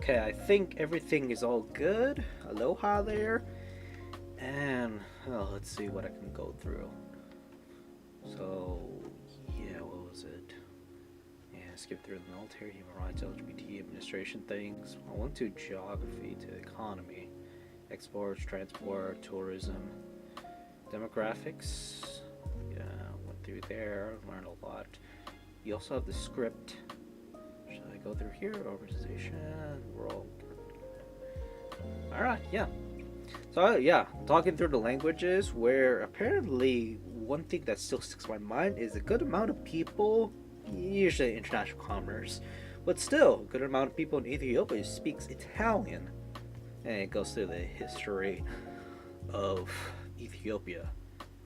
Okay, I think everything is all good. Aloha there. And, oh, let's see what I can go through. So, yeah, what was it? Yeah, skip through the military, human rights, LGBT administration things. I went to geography, to economy, exports, transport, tourism, demographics. Yeah, went through there, learned a lot. You also have the script. Should I go through here? Organization, world. Alright, yeah. So, yeah, talking through the languages, where apparently one thing that still sticks in my mind is a good amount of people, usually international commerce, but still, a good amount of people in Ethiopia speaks Italian. And it goes through the history of Ethiopia.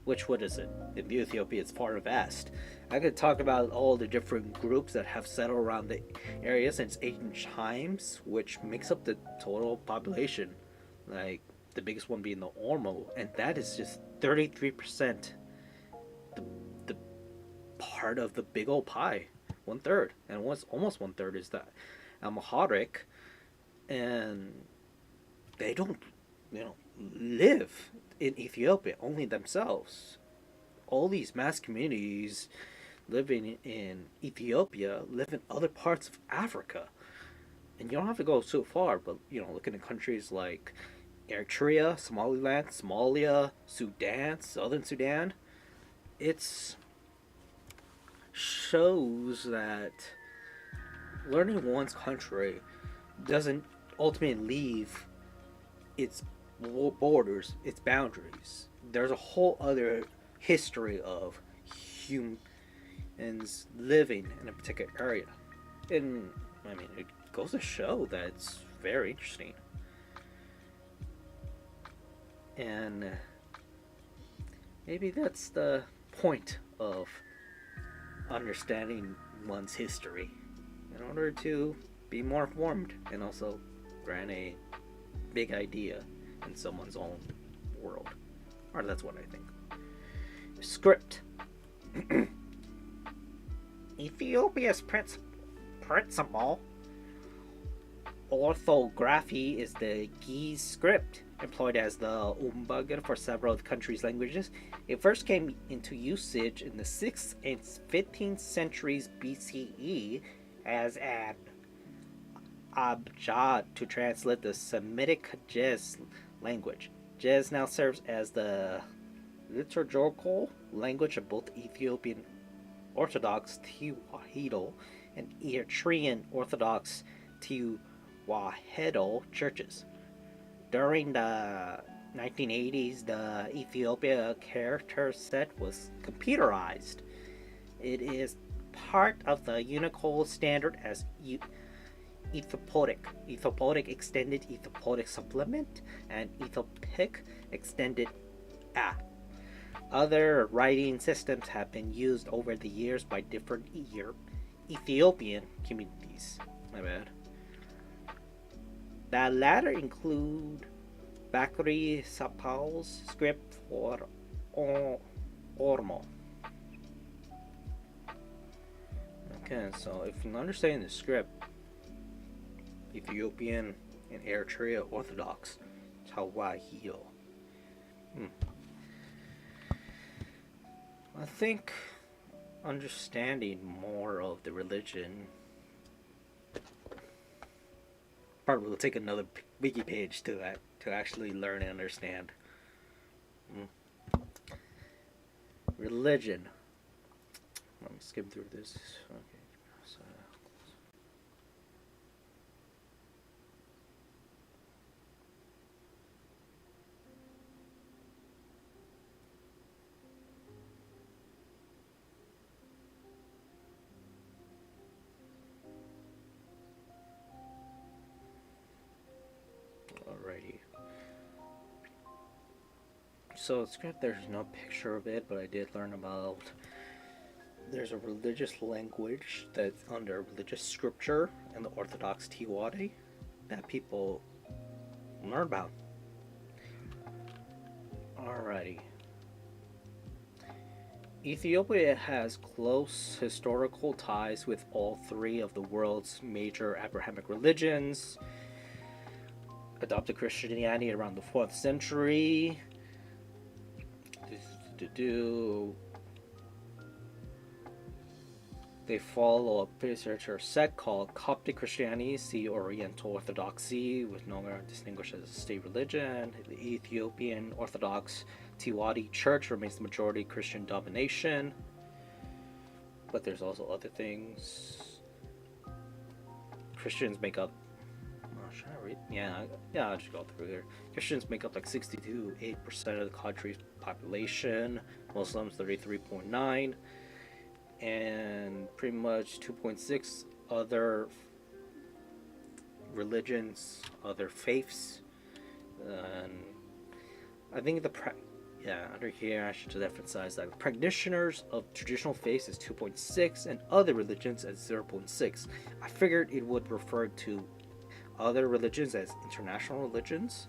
Which, what is it? In Ethiopia, it's far vast. I could talk about all the different groups that have settled around the area since ancient times, which makes up the total population. Like, the biggest one being the Ormo, and that is just 33%. The part of the big old pie. One third. And almost one third is that Amharic, and they don't, live in Ethiopia, only themselves. All these mass communities living in Ethiopia live in other parts of Africa. And you don't have to go so far, but looking at countries like Eritrea, Somaliland, Somalia, Sudan, Southern Sudan, it's shows that learning one's country doesn't ultimately leave its borders, its boundaries. There's a whole other history of humans living in a particular area. And, I mean, it goes to show that it's very interesting. And maybe that's the point of understanding one's history in order to be more informed and also grant a big idea in someone's own world. Or that's what I think. Script. Ethiopia's principal orthography is the Giz script, employed as the Umbagan for several of the country's languages. It first came into usage in the 6th and 15th centuries BCE as an abjad to translate the Semitic Ge'ez language. Ge'ez now serves as the liturgical language of both Ethiopian Orthodox Tewahedo and Eritrean Orthodox Tewahedo churches. During the 1980s, the Ethiopia character set was computerized. It is part of the Unicode standard as Ethiopic Extended Ethiopic Supplement, and Ethiopic Extended A. Other writing systems have been used over the years by different Ethiopian communities. My bad. The latter include Bakri Sapal's script for Ormo. Okay, so if you understand the script, Ethiopian and Eritrea Orthodox Tawahedo. I think understanding more of the religion probably will take another wiki page to actually learn and understand. Religion. Let me skim through this. Okay. So, alrighty. So script, there's no picture of it, but I did learn about there's a religious language that's under religious scripture and the Orthodox Tewahedo that people learn about. Alrighty. Ethiopia has close historical ties with all three of the world's major Abrahamic religions. adopted Christianity around the 4th century. They follow a particular sect called Coptic Christianity, see Oriental Orthodoxy, which no longer distinguished as a state religion. The Ethiopian Orthodox Tiwadi Church remains the majority Christian domination. But there's also other things. Christians make up. Oh, should I read? Yeah, I'll just go through here. Christians make up like 62.8% of the country's population. Muslims 33.9%. And pretty much 2.6 other religions, other faiths. And I think under here I should just emphasize that the practitioners of traditional faiths is 2.6 and other religions as 0.6. I figured it would refer to other religions as international religions,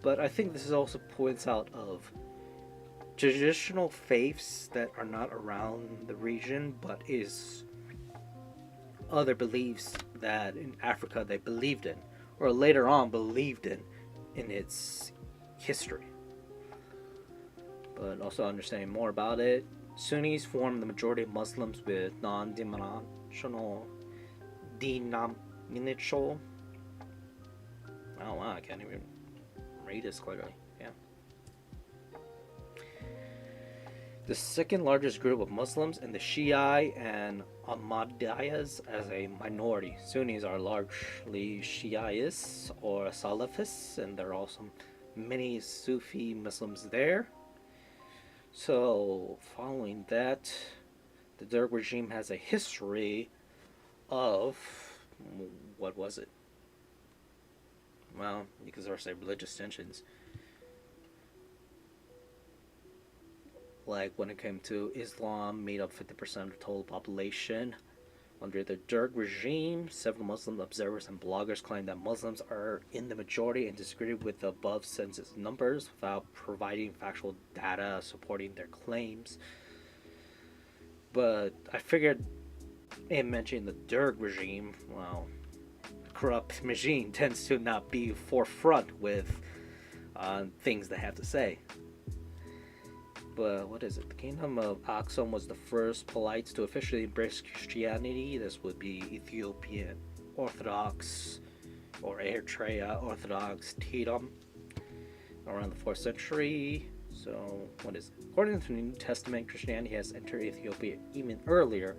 but I think this also points out of traditional faiths that are not around the region but is other beliefs that in Africa they believed in or later on believed in its history. But also understanding more about it, Sunnis form the majority of Muslims with non-denominational oh wow, I can't even read this clearly. The second largest group of Muslims and the Shia and Ahmadiyas as a minority. Sunnis are largely Shiites or Salafists, and there are also many Sufi Muslims there. So, following that, the Derg regime has a history of, what was it? Well, you could sort of say religious tensions. Like when it came to Islam, made up 50% of the total population. Under the Derg regime, several Muslim observers and bloggers claim that Muslims are in the majority and disagree with the above census numbers without providing factual data supporting their claims. But I figured in mentioning the Derg regime, well, corrupt regime tends to not be forefront with things they have to say. But what is it? The Kingdom of Aksum was the first polites to officially embrace Christianity. This would be Ethiopian Orthodox or Eritrea Orthodox Teedum around the 4th century. So, what is it? According to the New Testament, Christianity has entered Ethiopia even earlier,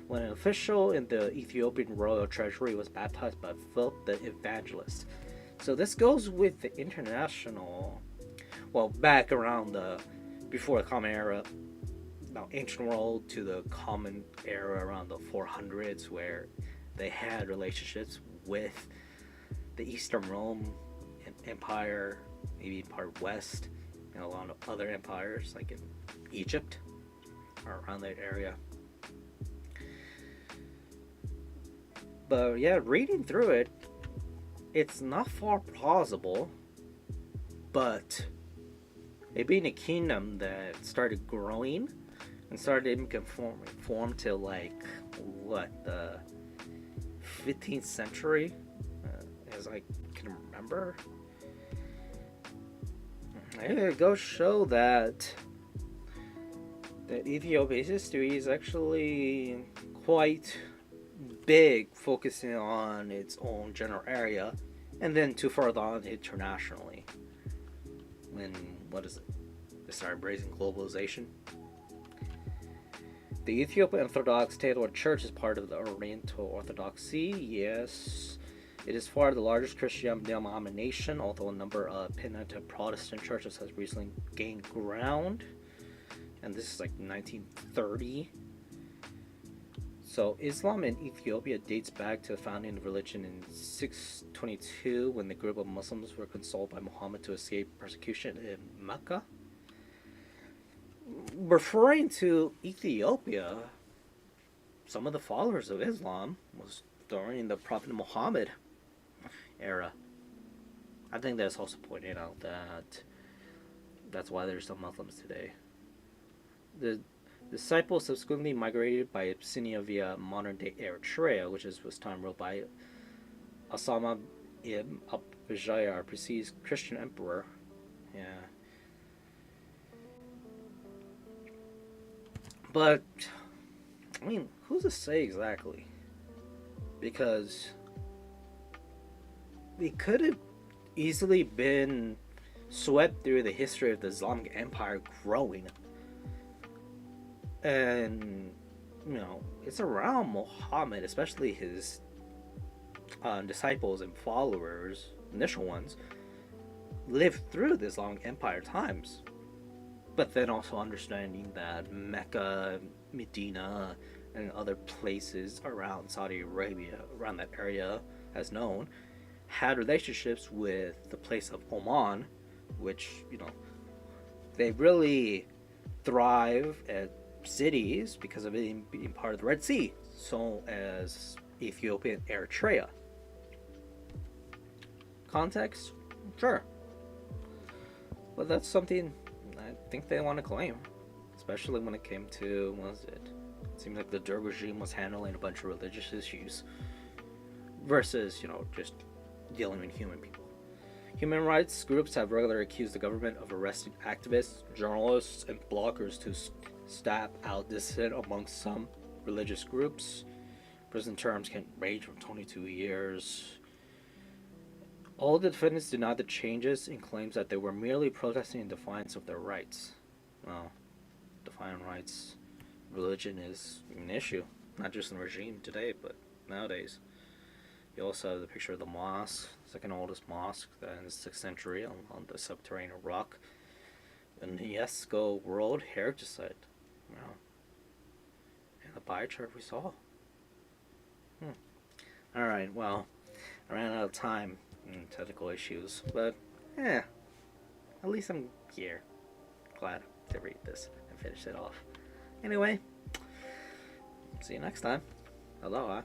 when an official in the Ethiopian royal treasury was baptized by Philip the Evangelist. So this goes with the international, well, back around before the Common Era, now ancient world to the Common Era around the 400s, where they had relationships with the Eastern Rome Empire, maybe part west, and a lot of other empires like in Egypt or around that area. But yeah, reading through it, it's not far plausible, but it being a kingdom that started growing and started conform to like the 15th century, as I can remember. It goes show that Ethiopia's history is actually quite big, focusing on its own general area, and then too far on internationally. When they started embracing globalization. The Ethiopian Orthodox Tewahedo Church is part of the Oriental Orthodoxy. Yes, it is far the largest Christian denomination, although a number of penitent Protestant churches has recently gained ground. And this is like 1930. So Islam in Ethiopia dates back to the founding of the religion in 622, when the group of Muslims were consoled by Muhammad to escape persecution in Mecca. Referring to Ethiopia, some of the followers of Islam was during the Prophet Muhammad era. I think that's also pointing out that that's why there's some Muslims today. The disciples subsequently migrated by Abyssinia via modern-day Eritrea, which was time ruled by Osama ibn Vijaya precedes Christian emperor. Yeah. But, I mean, who's to say exactly? Because it could have easily been swept through the history of the Islamic Empire growing. And, it's around Muhammad, especially his disciples and followers, initial ones, lived through the Islamic Empire times. But then also understanding that Mecca, Medina, and other places around Saudi Arabia, around that area, as known, had relationships with the place of Oman, which, they really thrive at cities because of it being part of the Red Sea, so as Ethiopia and Eritrea. Context? Sure. But that's something I think they want to claim, especially when it came to, what was it? It seemed like the Derg regime was handling a bunch of religious issues versus, just dealing with human people. Human rights groups have regularly accused the government of arresting activists, journalists, and bloggers to stamp out dissent amongst some religious groups. Prison terms can range from 22 years. All the defendants denied the changes and claims that they were merely protesting in defiance of their rights. Well, defining rights, religion is an issue, not just in the regime today, but nowadays. You also have the picture of the mosque, second oldest mosque in the 6th century on the subterranean rock, an UNESCO World Heritage Site. And the pie chart we saw. Alright, well, I ran out of time and technical issues, but at least I'm here. Glad to read this and finish it off. Anyway, see you next time. Aloha.